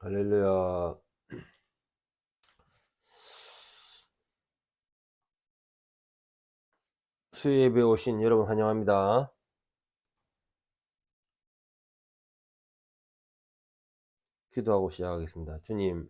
할렐루야. 수요 예배 오신 여러분 환영합니다. 기도하고 시작하겠습니다. 주님,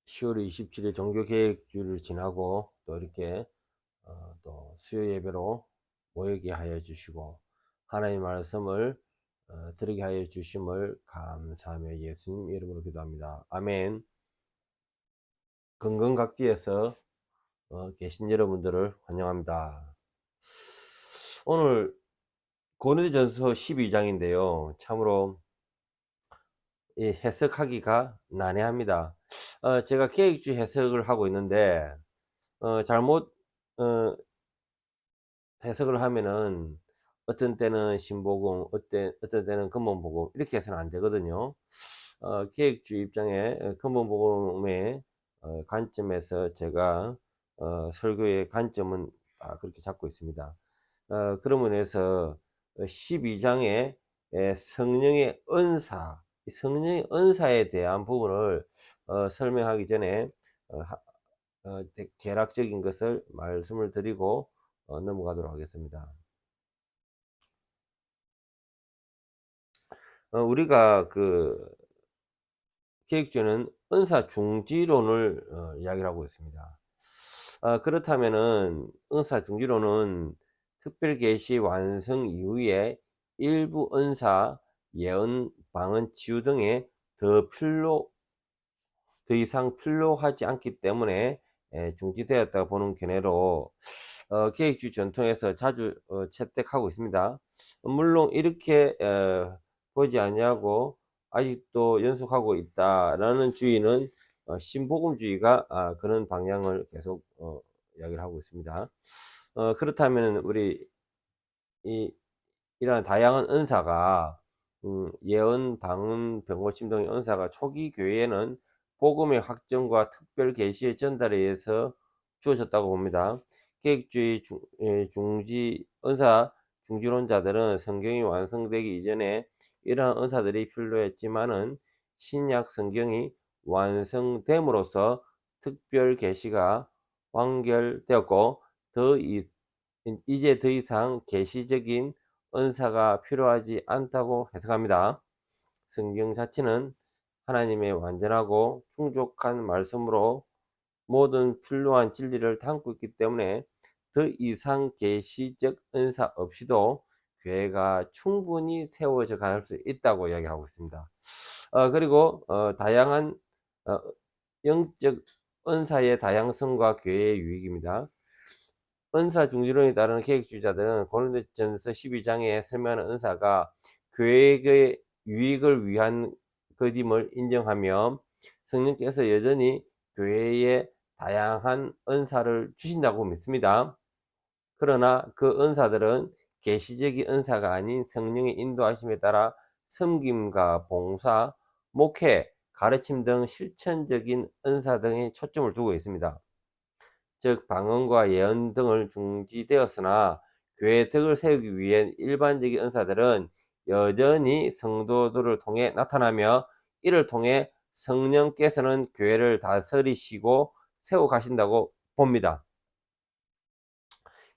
10월 27일 종교개혁주를 지나고 또 이렇게 또 수요 예배로 모이게 하여 주시고 하나님의 말씀을 들으게 하여 주심을 감사하며 예수님 이름으로 기도합니다. 아멘. 건건각지에서 계신 여러분들을 환영합니다. 오늘 고린도전서 12장인데요. 참으로 이 해석하기가 난해합니다. 제가 계획주의 해석을 하고 있는데 잘못 해석을 하면은 어떤 때는 신복음, 어떤 때는 근본복음 이렇게 해서는 안 되거든요. 계획주의 입장에 근본복음의 관점에서 제가 설교의 관점은 그렇게 잡고 있습니다. 그러면 해서 12장에 성령의 은사, 성령의 은사에 대한 부분을 설명하기 전에 개락적인 것을 말씀을 드리고 넘어가도록 하겠습니다. 우리가 계획주는 은사 중지론을 이야기를 하고 있습니다. 그렇다면은 은사 중지론은 특별 계시 완성 이후에 일부 은사, 예언, 방언, 치유 등에 더 이상 필요하지 않기 때문에 중지되었다 보는 견해로 계획주의 전통에서 자주 채택하고 있습니다. 물론 이렇게 보지 아니하고 아직도 연속하고 있다라는 주의는 신복음주의가 그런 방향을 계속 이야기를 하고 있습니다. 그렇다면 우리 이러한 다양한 은사가 예언, 방언, 병고침 등의 은사가 초기 교회에는 복음의 확정과 특별 계시의 전달에 의해서 주어졌다고 봅니다. 계획주의 중지 은사 중지론자들은 성경이 완성되기 이전에 이러한 은사들이 필요했지만은 신약 성경이 완성됨으로써 특별 계시가 완결되었고 이제 더 이상 계시적인 은사가 필요하지 않다고 해석합니다. 성경 자체는 하나님의 완전하고 충족한 말씀으로 모든 필요한 진리를 담고 있기 때문에 더 이상 계시적 은사 없이도 교회가 충분히 세워져 갈 수 있다고 이야기하고 있습니다. 그리고 다양한 어, 영적 은사의 다양성과 교회의 유익입니다. 은사 중지론에 따르는 계획주의자들은 고린도전서 12장에 설명하는 은사가 교회의 유익을 위한 것임을 인정하며 성령께서 여전히 교회에 다양한 은사를 주신다고 믿습니다. 그러나 그 은사들은 계시적인 은사가 아닌 성령의 인도하심에 따라 섬김과 봉사, 목회, 가르침 등 실천적인 은사 등에 초점을 두고 있습니다. 즉 방언과 예언 등을 중지되었으나 교회의 덕을 세우기 위해 일반적인 은사들은 여전히 성도들을 통해 나타나며 이를 통해 성령께서는 교회를 다스리시고 세워 가신다고 봅니다.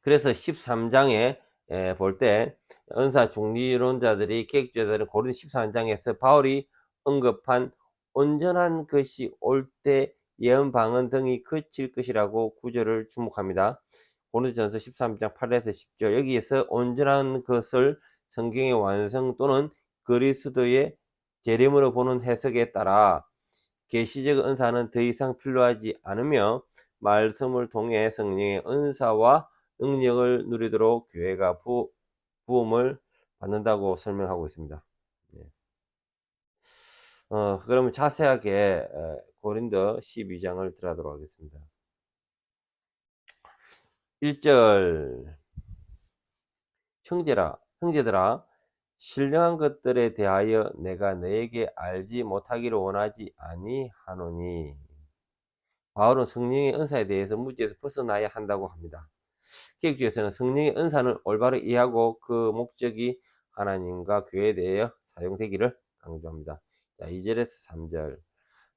그래서 13장에 볼 때 은사 중리론자들이 계획주의자들은 고린도 13장에서 바울이 언급한 온전한 것이 올 때 예언 방언 등이 그칠 것이라고 구절을 주목합니다. 고린도전서 13장 8에서 10절 여기에서 온전한 것을 성경의 완성 또는 그리스도의 재림으로 보는 해석에 따라 계시적 은사는 더 이상 필요하지 않으며 말씀을 통해 성령의 은사와 능력을 누리도록 교회가 부음을 받는다고 설명하고 있습니다. 네. 그러면 자세하게 고린도 12장을 들어가도록 하겠습니다. 1절 형제들아 신령한 것들에 대하여 내가 너에게 알지 못하기를 원하지 아니하노니 바울은 성령의 은사에 대해서 무지에서 벗어나야 한다고 합니다. 계획주의에서는 성령의 은사는 올바로 이해하고 그 목적이 하나님과 교회에 대해 사용되기를 강조합니다. 자, 2절에서 3절.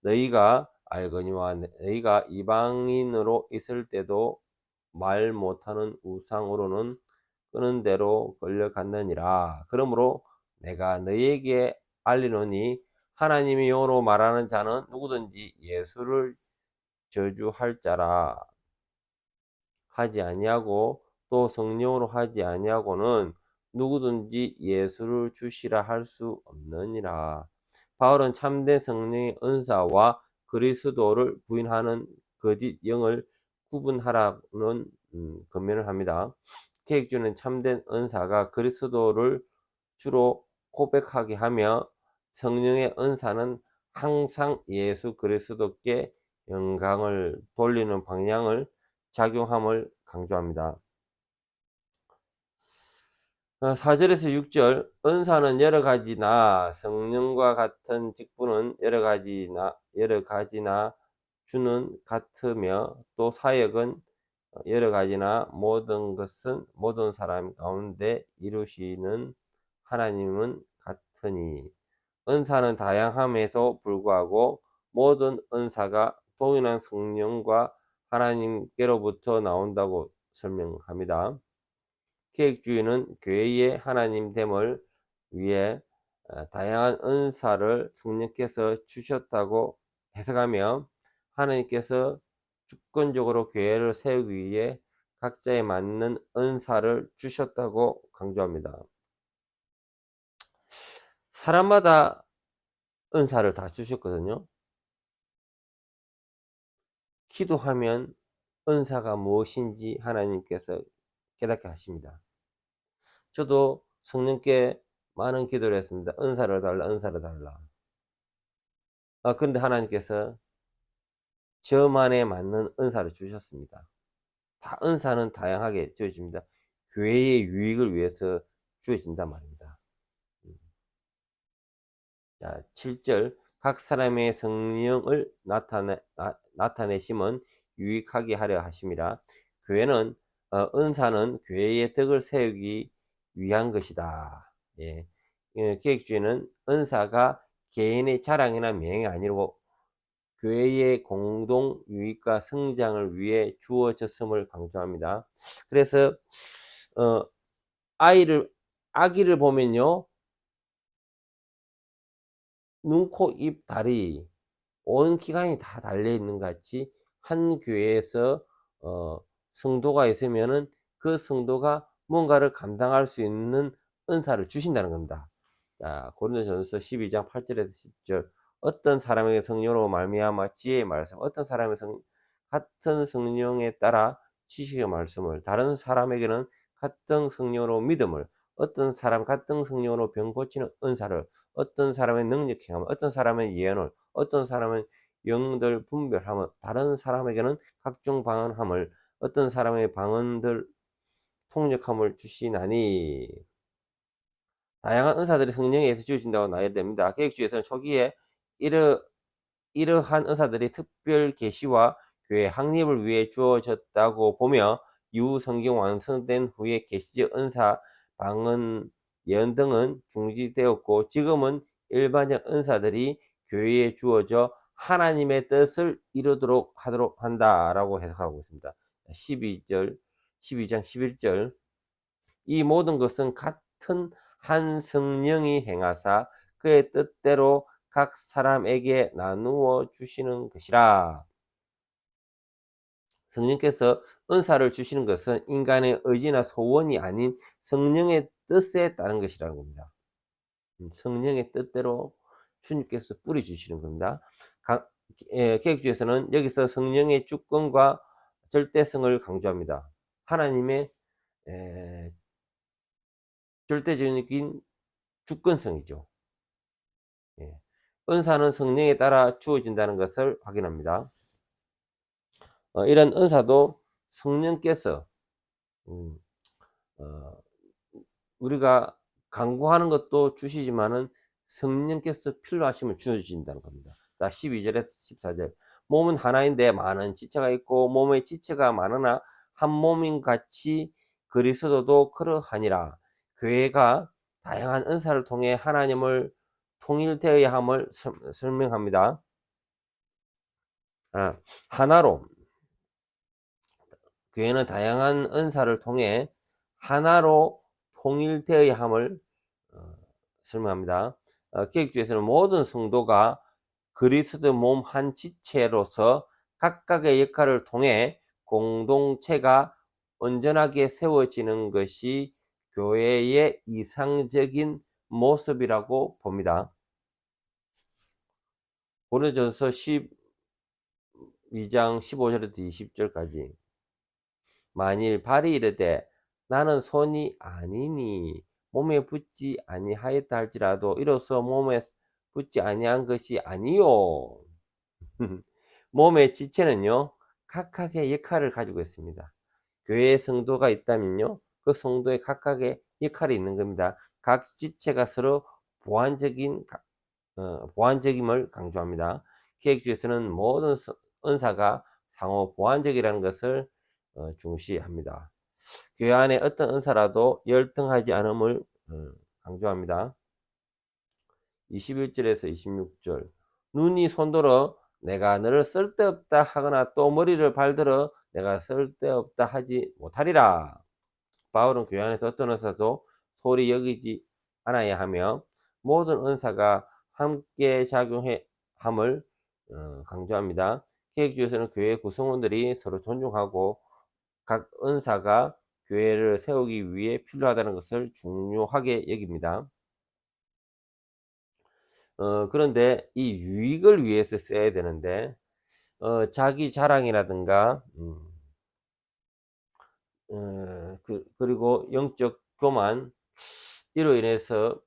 너희가 알거니와 너희가 이방인으로 있을 때도 말 못하는 우상으로는 끄는 대로 끌려갔느니라. 그러므로 내가 너희에게 알리노니 하나님의 영으로 말하는 자는 누구든지 예수를 저주할 자라 하지 아니하고 또 성령으로 하지 아니하고는 누구든지 예수를 주시라 할 수 없느니라. 바울은 참된 성령의 은사와 그리스도를 부인하는 거짓 영을 구분하라는 권면을 합니다. 개혁주는 참된 은사가 그리스도를 주로 고백하게 하며 성령의 은사는 항상 예수 그리스도께 영광을 돌리는 방향을 작용함을 강조합니다. 4절에서 6절 은사는 여러 가지나 성령과 같은 직분은 여러 가지나 주는 같으며 또 사역은 여러 가지나 모든 것은 모든 사람 가운데 이루시는 하나님은 같으니 은사는 다양함에도 불구하고 모든 은사가 동일한 성령과 하나님께로부터 나온다고 설명합니다. 계획주의는 교회의 하나님됨을 위해 다양한 은사를 성령께서 주셨다고 해석하며 하나님께서 주권적으로 교회를 세우기 위해 각자에 맞는 은사를 주셨다고 강조합니다. 사람마다 은사를 다 주셨거든요. 기도하면 은사가 무엇인지 하나님께서 깨닫게 하십니다. 저도 성령께 많은 기도를 했습니다. 은사를 달라, 은사를 달라. 그런데 하나님께서 저만에 맞는 은사를 주셨습니다. 다 은사는 다양하게 주어집니다. 교회의 유익을 위해서 주어진단 말입니다. 자, 7절 각 사람의 성령을 나타내심은 유익하게 하려 하심이라. 교회는 은사는 교회의 덕을 세우기 위한 것이다. 예. 기획주의는 은사가 개인의 자랑이나 명예가 아니고 교회의 공동 유익과 성장을 위해 주어졌음을 강조합니다. 그래서 아기를 보면요, 눈, 코, 입, 다리 온 기관이 다 달려 있는 것 같이 한 교회에서 성도가 있으면은 그 성도가 뭔가를 감당할 수 있는 은사를 주신다는 겁니다. 자, 고린도전서 12장 8절에서 10절 어떤 사람에게 성령으로 말미암아 지혜의 말씀, 어떤 사람의 같은 성령에 따라 지식의 말씀을, 다른 사람에게는 같은 성령으로 믿음을, 어떤 사람 같은 성령으로 병 고치는 은사를, 어떤 사람의 능력 행함을, 어떤 사람의 예언을, 어떤 사람은 영들 분별함을, 다른 사람에게는 각종 방언함을, 어떤 사람의 방언들 통역함을 주시나니. 다양한 은사들이 성령에 의해서 주어진다고 나열됩니다. 됩니다. 계획주의에서는 초기에 이러한 은사들이 특별 계시와 교회 확립을 위해 주어졌다고 보며 이후 성경 완성된 후에 계시적 은사, 방언, 예언 등은 중지되었고 지금은 일반적 은사들이 교회에 주어져 하나님의 뜻을 이루도록 하도록 한다라고 해석하고 있습니다. 12장 11절 이 모든 것은 같은 한 성령이 행하사 그의 뜻대로 각 사람에게 나누어 주시는 것이라. 성령께서 은사를 주시는 것은 인간의 의지나 소원이 아닌 성령의 뜻에 따른 것이라는 겁니다. 성령의 뜻대로 주님께서 뿌려주시는 겁니다. 계획주의에서는 여기서 성령의 주권과 절대성을 강조합니다. 하나님의 절대적인 주권성이죠. 예. 은사는 성령에 따라 주어진다는 것을 확인합니다. 이런 은사도 성령께서 우리가 간구하는 것도 주시지만은 성령께서 필요하시면 주어진다는 겁니다. 자, 12절에서 14절 몸은 하나인데 많은 지체가 있고 몸의 지체가 많으나 한 몸인 같이 그리스도도 그러하니라. 교회가 다양한 은사를 통해 하나님을 통일되어야 함을 설명합니다. 하나로 교회는 다양한 은사를 통해 하나로 통일되어야 함을 설명합니다. 계획주에서는 모든 성도가 그리스도 몸 한 지체로서 각각의 역할을 통해 공동체가 온전하게 세워지는 것이 교회의 이상적인 모습이라고 봅니다. 고린도전서 12장 15절부터 20절까지 만일 발이 이르되 나는 손이 아니니 몸에 붙지 아니하였다 할지라도 이로써 몸에 붙지 아니한 것이 아니요. 몸의 지체는요 각각의 역할을 가지고 있습니다. 교회에 성도가 있다면요 그 성도의 각각의 역할이 있는 겁니다. 각 지체가 서로 보완적임을 강조합니다. 계획주에서는 모든 은사가 상호 보완적이라는 것을 중시합니다. 교회 안에 어떤 은사라도 열등하지 않음을 강조합니다. 21절에서 26절 눈이 손들어 내가 너를 쓸데없다 하거나 또 머리를 발들어 내가 쓸데없다 하지 못하리라. 바울은 교회 안에서 어떤 은사도 소홀히 여기지 않아야 하며 모든 은사가 함께 작용해 함을 강조합니다. 계획주에서는 교회 구성원들이 서로 존중하고 각 은사가 교회를 세우기 위해 필요하다는 것을 중요하게 여깁니다. 그런데 이 유익을 위해서 써야 되는데 자기 자랑이라든가 그리고 영적 교만 이로 인해서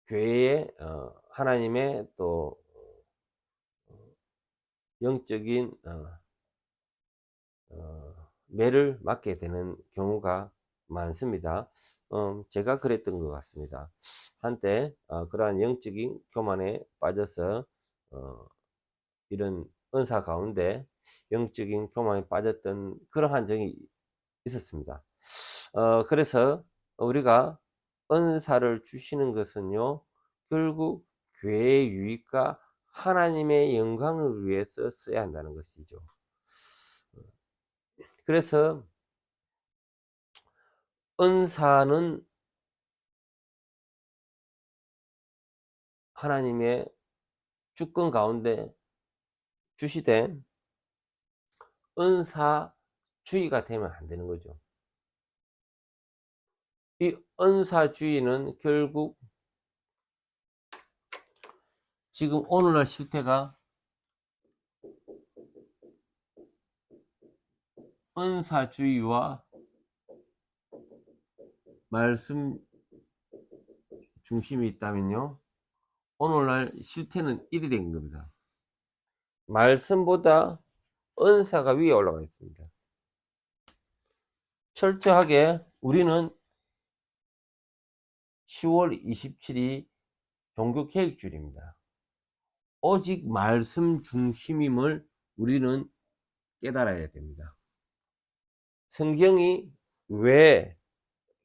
교회에 하나님의 또 영적인 매를 맞게 되는 경우가 많습니다. 제가 그랬던 것 같습니다. 한때 그러한 영적인 교만에 빠져서 이런 은사 가운데 영적인 교만에 빠졌던 그러한 적이 있었습니다. 그래서 우리가 은사를 주시는 것은요 결국 교회의 유익과 하나님의 영광을 위해서 써야 한다는 것이죠. 그래서 은사는 하나님의 주권 가운데 주시되 은사주의가 되면 안 되는 거죠. 이 은사주의는 결국 지금 오늘날 실태가 은사주의와 말씀 중심이 있다면요 오늘날 실태는 이리 된 겁니다. 말씀보다 은사가 위에 올라가 있습니다. 철저하게 우리는 10월 27일 종교개혁주일입니다. 오직 말씀 중심임을 우리는 깨달아야 됩니다. 성경이 왜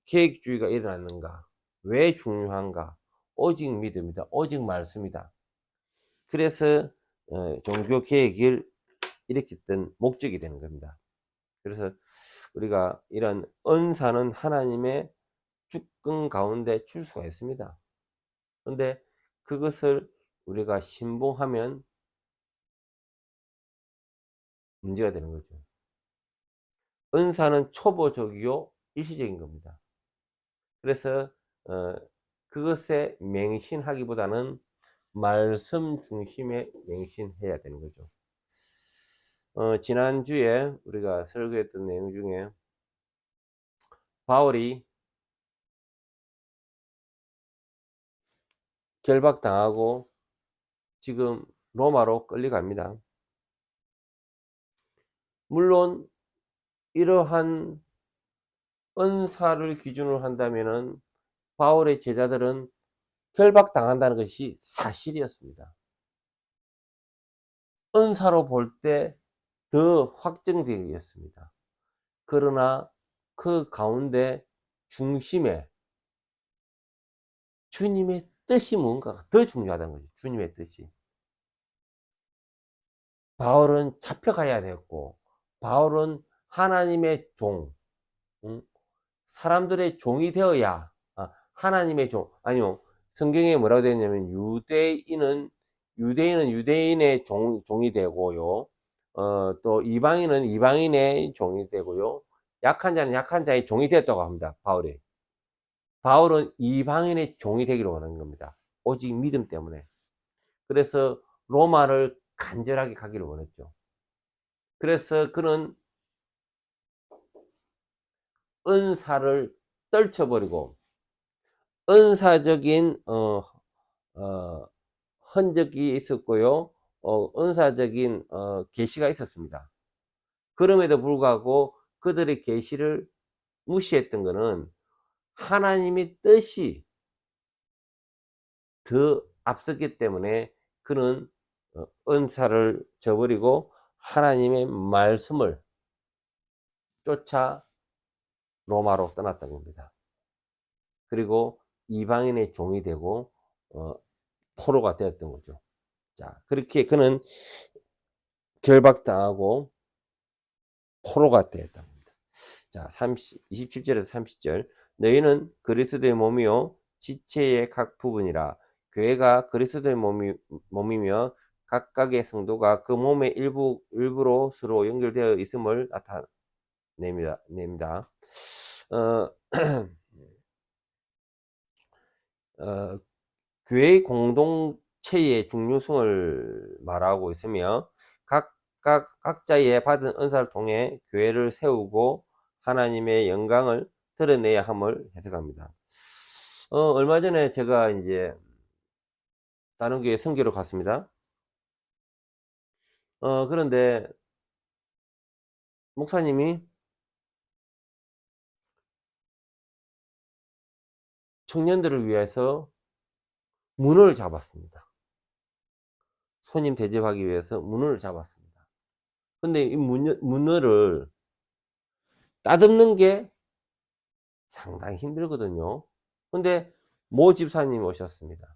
계획주의가 일어났는가? 왜 중요한가? 오직 믿음이다. 오직 말씀이다. 그래서 종교개혁을 일으켰던 목적이 되는 겁니다. 그래서 우리가 이런 은사는 하나님의 주권 가운데 줄 수가 있습니다. 그런데 그것을 우리가 신봉하면 문제가 되는 거죠. 은사는 초보적이요 일시적인 겁니다. 그래서 그것에 맹신하기보다는 말씀 중심에 맹신해야 되는 거죠. 지난주에 우리가 설교했던 내용 중에 바울이 결박당하고 지금 로마로 끌려갑니다. 물론 이러한 은사를 기준으로 한다면은 바울의 제자들은 결박당한다는 것이 사실이었습니다. 은사로 볼 때 더 확정되었습니다. 그러나 그 가운데 중심에 주님의 뜻이 뭔가가 더 중요하다는 거죠. 주님의 뜻이. 바울은 잡혀가야 되었고, 바울은 하나님의 종, 응? 사람들의 종이 되어야, 하나님의 종, 아니요. 성경에 뭐라고 되어 있냐면, 유대인은 유대인의 종이 되고요. 또 이방인은 이방인의 종이 되고요. 약한 자는 약한 자의 종이 되었다고 합니다. 바울이. 바울은 이방인의 종이 되기를 원하는 겁니다. 오직 믿음 때문에. 그래서 로마를 간절하게 가기를 원했죠. 그래서 그는 은사를 떨쳐버리고 은사적인 흔적이 있었고요. 은사적인 계시가 있었습니다. 그럼에도 불구하고 그들의 계시를 무시했던 것은 하나님의 뜻이 더 앞섰기 때문에 그는 은사를 저버리고 하나님의 말씀을 쫓아 로마로 떠났던 겁니다. 그리고 이방인의 종이 되고 포로가 되었던 거죠. 자, 그렇게 그는 결박당하고 포로가 되었다. 자, 27절에서 30절. 너희는 그리스도의 몸이요 지체의 각 부분이라. 교회가 그리스도의 몸이며 각각의 성도가 그 몸의 일부로 서로 연결되어 있음을 냅니다. 어, 교회의 공동체의 중요성을 말하고 있으며 각자의 받은 은사를 통해 교회를 세우고 하나님의 영광을 드러내야 함을 해석합니다. 얼마 전에 제가 이제 다른 교회 선교로 갔습니다. 그런데 목사님이 청년들을 위해서 문을 잡았습니다. 손님 대접하기 위해서 문을 잡았습니다. 근데 이 문을 따듬는 게 상당히 힘들거든요. 근데 모 집사님이 오셨습니다.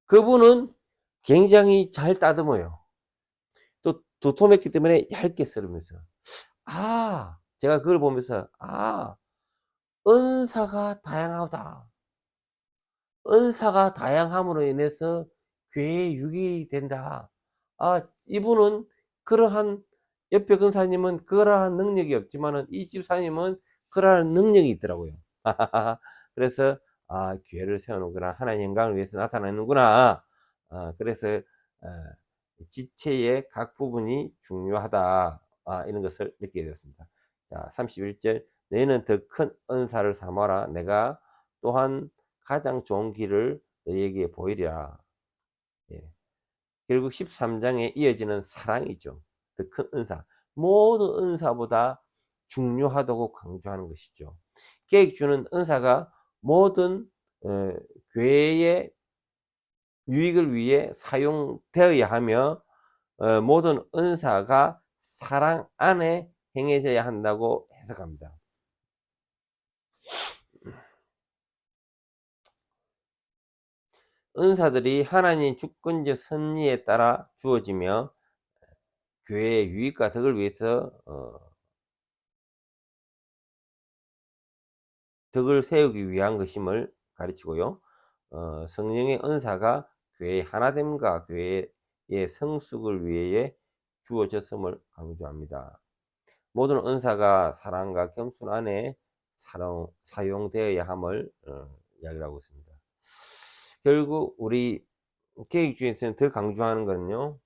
그분은 굉장히 잘 따듬어요. 또 도톰했기 때문에 얇게 썰으면서. 제가 그걸 보면서, 은사가 다양하다. 은사가 다양함으로 인해서 교회에 유익이 된다. 이분은 그러한, 옆에 근사님은 그러한 능력이 없지만은 이 집사님은 그러한 능력이 있더라고요. 그래서, 교회를 세우는구나. 하나님 영광을 위해서 나타나는구나. 그래서, 어, 지체의 각 부분이 중요하다. 이런 것을 느끼게 되었습니다. 자, 31절. 너희는 더 큰 은사를 삼아라. 내가 또한 가장 좋은 길을 너희에게 보이리라. 예. 결국 13장에 이어지는 사랑이죠. 더 큰 은사. 모든 은사보다 중요하다고 강조하는 것이죠. 계획 주는 은사가 모든 교회의 유익을 위해 사용되어야 하며 모든 은사가 사랑 안에 행해져야 한다고 해석합니다. 은사들이 하나님 주권적 섭리에 따라 주어지며 교회의 유익과 덕을 위해서 덕을 세우기 위한 것임을 가르치고요. 성령의 은사가 교회의 하나됨과 교회의 성숙을 위해 주어졌음을 강조합니다. 모든 은사가 사랑과 겸손 안에 사용되어야 함을 이야기를 하고 있습니다. 결국 우리 계획주의에서는 더 강조하는 것은요.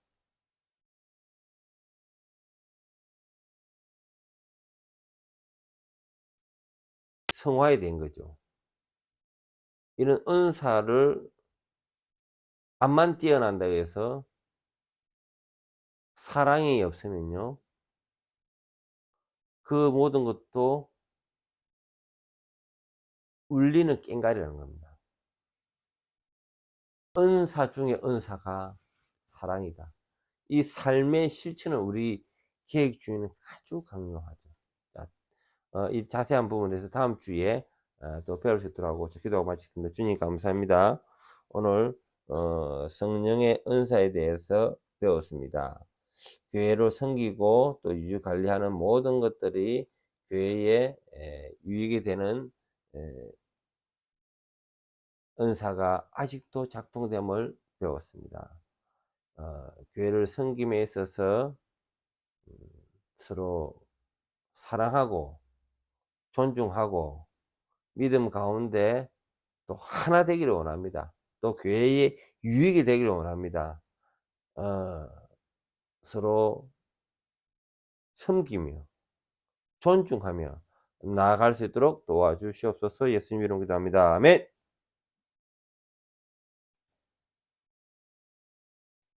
성화에 대한 거죠. 이런 은사를 암만 뛰어난다고 해서 사랑이 없으면요. 그 모든 것도 울리는 꽹과리라는 겁니다. 은사 중에 은사가 사랑이다. 이 삶의 실천을 우리 계획주의는 아주 강조하죠. 자, 이 자세한 부분에 대해서 다음 주에 또 배울 수 있도록 하고 기도하고 마치겠습니다. 주님 감사합니다. 오늘 성령의 은사에 대해서 배웠습니다. 교회를 섬기고 또 유지 관리하는 모든 것들이 교회에 유익이 되는 은사가 아직도 작동됨을 배웠습니다. 교회를 섬김에 있어서 서로 사랑하고 존중하고 믿음 가운데 또 하나 되기를 원합니다. 또 교회의 유익이 되기를 원합니다. 어, 서로 섬기며 존중하며 나아갈 수 있도록 도와주시옵소서. 예수님 이름 기도합니다. 아멘.